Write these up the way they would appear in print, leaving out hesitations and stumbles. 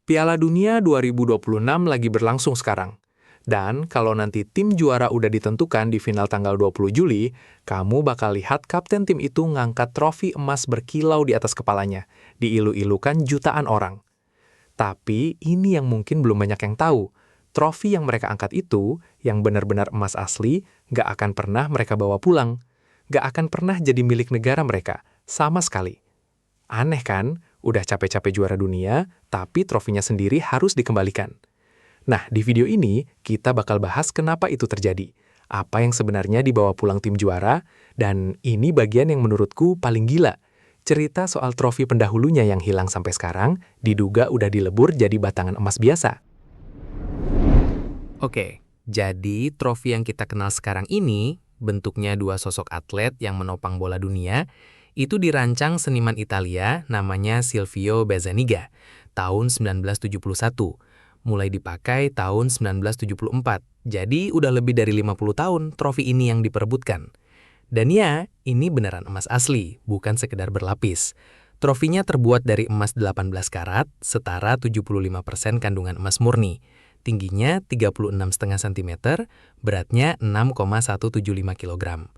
Piala Dunia 2026 lagi berlangsung sekarang. Dan kalau nanti tim juara udah ditentukan di final tanggal 20 Juli, kamu bakal lihat kapten tim itu ngangkat trofi emas berkilau di atas kepalanya, diilu-ilukan jutaan orang. Tapi ini yang mungkin belum banyak yang tahu. Trofi yang mereka angkat itu, yang benar-benar emas asli, gak akan pernah mereka bawa pulang. Gak akan pernah jadi milik negara mereka, sama sekali. Aneh kan? Udah capek-capek juara dunia, tapi trofinya sendiri harus dikembalikan. Nah, di video ini, kita bakal bahas kenapa itu terjadi. Apa yang sebenarnya dibawa pulang tim juara, dan ini bagian yang menurutku paling gila. Cerita soal trofi pendahulunya yang hilang sampai sekarang, diduga udah dilebur jadi batangan emas biasa. Oke, jadi trofi yang kita kenal sekarang ini, bentuknya dua sosok atlet yang menopang bola dunia, itu dirancang seniman Italia namanya Silvio Bezzaniga tahun 1971, mulai dipakai tahun 1974. Jadi udah lebih dari 50 tahun trofi ini yang diperebutkan. Dan ya, ini beneran emas asli, bukan sekedar berlapis. Trofinya terbuat dari emas 18 karat, setara 75% kandungan emas murni. Tingginya 36,5 cm, beratnya 6,175 kg.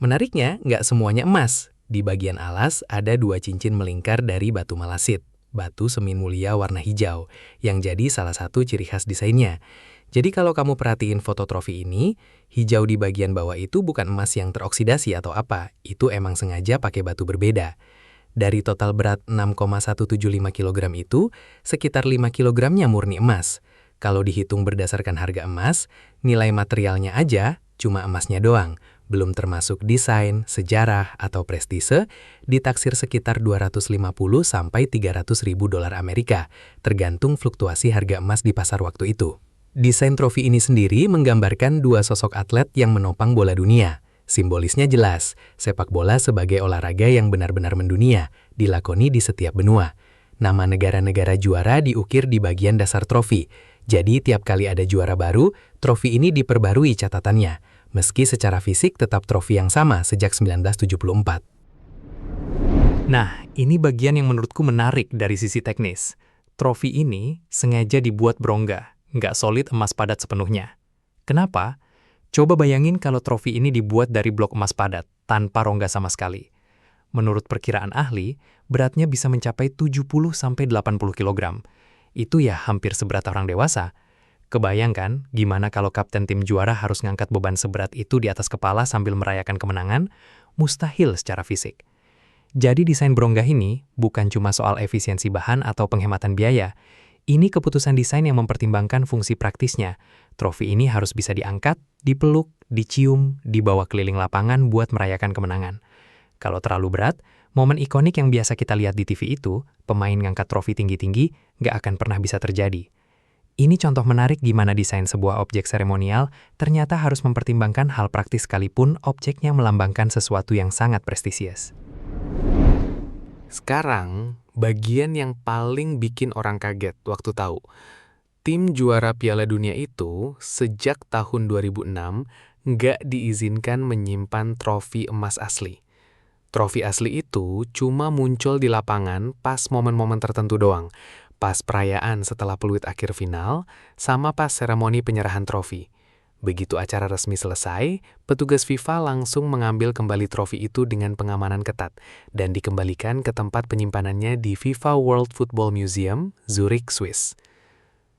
Menariknya, nggak semuanya emas. Di bagian alas ada 2 cincin melingkar dari batu malasit, batu semin mulia warna hijau, yang jadi salah satu ciri khas desainnya. Jadi kalau kamu perhatiin foto trofi ini, hijau di bagian bawah itu bukan emas yang teroksidasi atau apa, itu emang sengaja pakai batu berbeda. Dari total berat 6,175 kg itu, sekitar 5 kg-nya murni emas. Kalau dihitung berdasarkan harga emas, nilai materialnya aja cuma emasnya doang. Belum termasuk desain, sejarah, atau prestise, ditaksir sekitar 250 sampai 300 ribu dolar Amerika, tergantung fluktuasi harga emas di pasar waktu itu. Desain trofi ini sendiri menggambarkan dua sosok atlet yang menopang bola dunia. Simbolisnya jelas, sepak bola sebagai olahraga yang benar-benar mendunia, dilakoni di setiap benua. Nama negara-negara juara diukir di bagian dasar trofi. Jadi tiap kali ada juara baru, trofi ini diperbarui catatannya. Meski secara fisik tetap trofi yang sama sejak 1974. Nah, ini bagian yang menurutku menarik dari sisi teknis. Trofi ini sengaja dibuat berongga, nggak solid emas padat sepenuhnya. Kenapa? Coba bayangin kalau trofi ini dibuat dari blok emas padat, tanpa rongga sama sekali. Menurut perkiraan ahli, beratnya bisa mencapai 70-80 kg. Itu ya hampir seberat orang dewasa. Kebayangkan gimana kalau kapten tim juara harus ngangkat beban seberat itu di atas kepala sambil merayakan kemenangan? Mustahil secara fisik. Jadi desain berongga ini bukan cuma soal efisiensi bahan atau penghematan biaya. Ini keputusan desain yang mempertimbangkan fungsi praktisnya. Trofi ini harus bisa diangkat, dipeluk, dicium, dibawa keliling lapangan buat merayakan kemenangan. Kalau terlalu berat, momen ikonik yang biasa kita lihat di TV itu, pemain ngangkat trofi tinggi-tinggi, nggak akan pernah bisa terjadi. Ini contoh menarik gimana desain sebuah objek seremonial ternyata harus mempertimbangkan hal praktis sekalipun objeknya melambangkan sesuatu yang sangat prestisius. Sekarang, bagian yang paling bikin orang kaget waktu tahu. Tim juara Piala Dunia itu sejak tahun 2006 nggak diizinkan menyimpan trofi emas asli. Trofi asli itu cuma muncul di lapangan pas momen-momen tertentu doang. Pas perayaan setelah peluit akhir final, sama pas seremoni penyerahan trofi. Begitu acara resmi selesai, petugas FIFA langsung mengambil kembali trofi itu dengan pengamanan ketat dan dikembalikan ke tempat penyimpanannya di FIFA World Football Museum, Zurich, Swiss.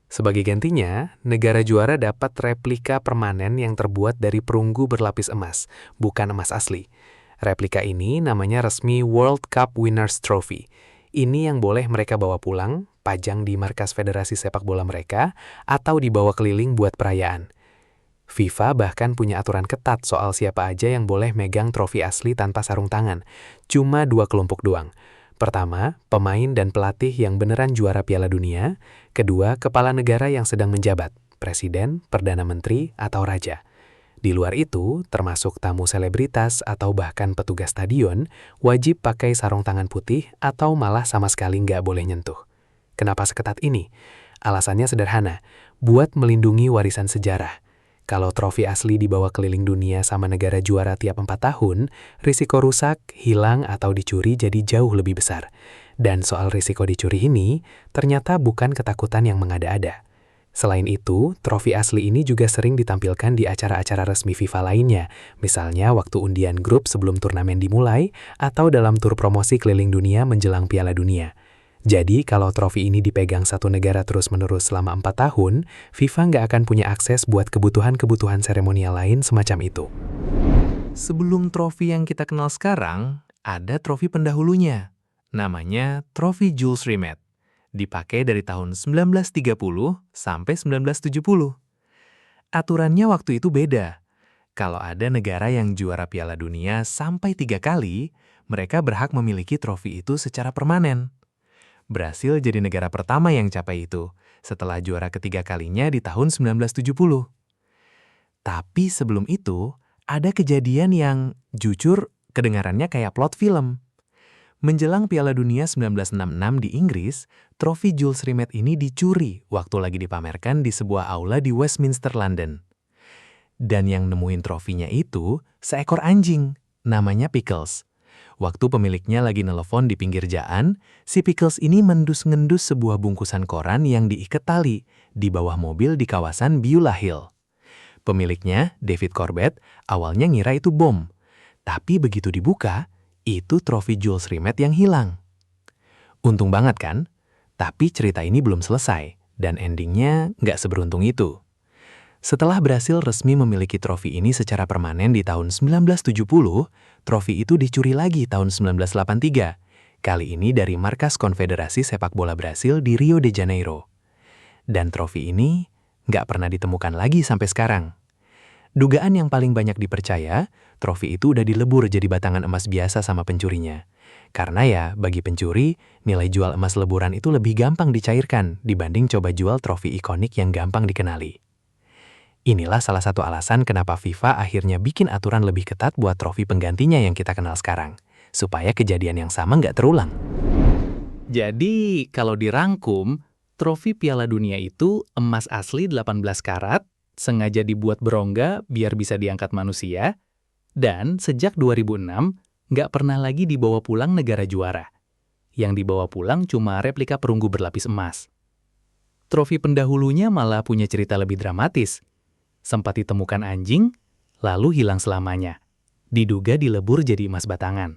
Sebagai gantinya, negara juara dapat replika permanen yang terbuat dari perunggu berlapis emas, bukan emas asli. Replika ini namanya resmi World Cup Winners' Trophy. Ini yang boleh mereka bawa pulang, pajang di markas federasi sepak bola mereka, atau dibawa keliling buat perayaan. FIFA bahkan punya aturan ketat soal siapa aja yang boleh megang trofi asli tanpa sarung tangan. Cuma 2 kelompok doang. Pertama, pemain dan pelatih yang beneran juara Piala Dunia. Kedua, kepala negara yang sedang menjabat, presiden, perdana menteri, atau raja. Di luar itu, termasuk tamu selebritas atau bahkan petugas stadion, wajib pakai sarung tangan putih atau malah sama sekali nggak boleh nyentuh. Kenapa seketat ini? Alasannya sederhana, buat melindungi warisan sejarah. Kalau trofi asli dibawa keliling dunia sama negara juara tiap 4 tahun, risiko rusak, hilang, atau dicuri jadi jauh lebih besar. Dan soal risiko dicuri ini, ternyata bukan ketakutan yang mengada-ada. Selain itu, trofi asli ini juga sering ditampilkan di acara-acara resmi FIFA lainnya, misalnya waktu undian grup sebelum turnamen dimulai, atau dalam tur promosi keliling dunia menjelang Piala Dunia. Jadi, kalau trofi ini dipegang satu negara terus-menerus selama 4 tahun, FIFA nggak akan punya akses buat kebutuhan-kebutuhan seremonial lain semacam itu. Sebelum trofi yang kita kenal sekarang, ada trofi pendahulunya. Namanya trofi Jules Rimet. Dipakai dari tahun 1930 sampai 1970. Aturannya waktu itu beda. Kalau ada negara yang juara Piala Dunia sampai 3 kali, mereka berhak memiliki trofi itu secara permanen. Brasil jadi negara pertama yang capai itu, setelah juara ketiga kalinya di tahun 1970. Tapi sebelum itu, ada kejadian yang jujur kedengarannya kayak plot film. Menjelang Piala Dunia 1966 di Inggris, trofi Jules Rimet ini dicuri waktu lagi dipamerkan di sebuah aula di Westminster, London. Dan yang nemuin trofinya itu seekor anjing, namanya Pickles. Waktu pemiliknya lagi nelpon di pinggir jalan, si Pickles ini mendus-ngendus sebuah bungkusan koran yang diikat tali di bawah mobil di kawasan Beulah Hill. Pemiliknya, David Corbett, awalnya ngira itu bom. Tapi begitu dibuka, itu trofi Jules Rimet yang hilang. Untung banget kan? Tapi cerita ini belum selesai, dan endingnya nggak seberuntung itu. Setelah Brasil resmi memiliki trofi ini secara permanen di tahun 1970, trofi itu dicuri lagi tahun 1983. Kali ini dari markas Konfederasi Sepak Bola Brasil di Rio de Janeiro. Dan trofi ini nggak pernah ditemukan lagi sampai sekarang. Dugaan yang paling banyak dipercaya, trofi itu udah dilebur jadi batangan emas biasa sama pencurinya. Karena ya, bagi pencuri, nilai jual emas leburan itu lebih gampang dicairkan dibanding coba jual trofi ikonik yang gampang dikenali. Inilah salah satu alasan kenapa FIFA akhirnya bikin aturan lebih ketat buat trofi penggantinya yang kita kenal sekarang, supaya kejadian yang sama nggak terulang. Jadi, kalau dirangkum, trofi Piala Dunia itu emas asli 18 karat, sengaja dibuat berongga biar bisa diangkat manusia, dan sejak 2006 nggak pernah lagi dibawa pulang negara juara. Yang dibawa pulang cuma replika perunggu berlapis emas. Trofi pendahulunya malah punya cerita lebih dramatis. Sempat ditemukan anjing, lalu hilang selamanya. Diduga dilebur jadi emas batangan.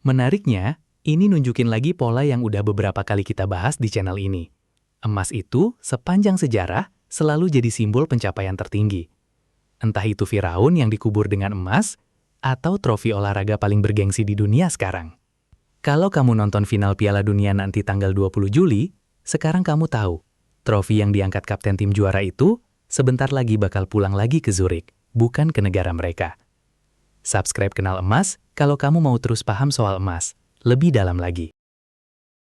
Menariknya, ini nunjukin lagi pola yang udah beberapa kali kita bahas di channel ini. Emas itu, sepanjang sejarah, selalu jadi simbol pencapaian tertinggi. Entah itu Firaun yang dikubur dengan emas, atau trofi olahraga paling bergengsi di dunia sekarang. Kalau kamu nonton final Piala Dunia nanti tanggal 20 Juli, sekarang kamu tahu, trofi yang diangkat kapten tim juara itu sebentar lagi bakal pulang lagi ke Zurich, bukan ke negara mereka. Subscribe Kenal Emas kalau kamu mau terus paham soal emas, lebih dalam lagi.